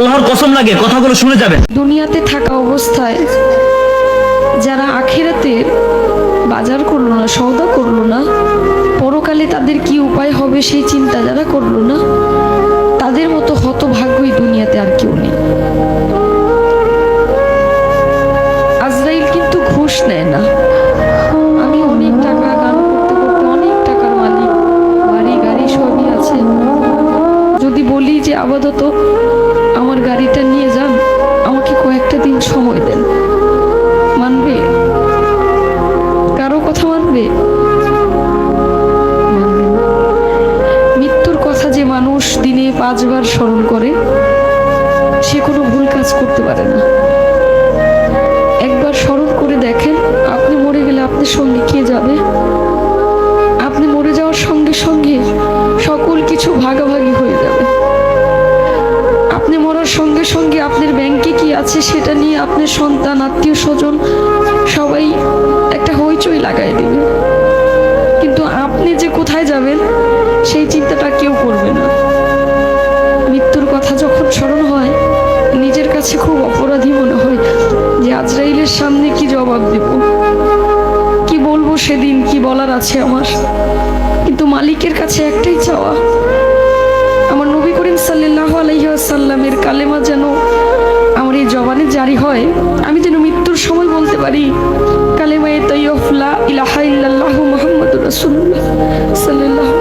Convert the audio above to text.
আল্লাহর কসম লাগে, কথাগুলো শুনে যাবেন। দুনিয়াতে থাকা অবস্থায় যারা আখিরাতে বাজার করলো না, সওদা করলো না, পরকালে তাদের কি উপায় হবে সেই চিন্তা যারা করলো না, তাদের মতো হতভাগ্যই দুনিয়াতে আর কেউ নেই। আজরাইল কিন্তু ঘুষ নেয় না। আমি অনেক টাকা গান করতে করতে অনেক টাকার মালিক, বাড়ি গাড়ি সবই আছে, যদি বলি যে আপাতত আমার গাড়িটা নিয়ে যান, আমাকে কয়েকটা দিন সময় দেন, মানবে? কারো কথা মানবে? মৃত্যুর কথা যে মানুষ দিনে 5 বার স্মরণ করে, সে কোনো ভুল কাজ করতে পারে না। একবার স্মরণ করে দেখেন, আপনি মরে গেলে আপনার সঙ্গে কে যাবে? আপনি মরে যাওয়ার সঙ্গে সঙ্গে সকল কিছু ভাগাভাগি হয়ে যাবে। আপনি মরার সঙ্গে সঙ্গে আপনার ব্যাংকে কি আছে সেটা নিয়ে আপনার সন্তান, আত্মীয় স্বজন সবাই একটা হইচই লাগাই দিবে, কিন্তু আপনি যে কোথায় যাবেন সেই চিন্তাটা কেউ করবে না। মৃত্যুর কথা যখন স্মরণ হয়, নিজের কাছে খুব অপরাধী মনে হয় যে আজরাইলের সামনে কি জবাব দেব, কি বলবো সেদিন, কি বলার আছে আমার। কিন্তু মালিকের কাছে একটাই চাওয়া, আমার নবী করিম সাল্লাল্লাহু আলাইহি ওয়াসাল্লামের কালেমা যেন আমার এই জবানে জারি হয়, আমি যেন মৃত্যুর সময় বলতে পারি কালেমায়ে তাইয়্যিবা লা ইলাহা ইল্লাল্লাহু মুহাম্মাদুর রাসূলুল্লাহ সাল্লাল্লাহু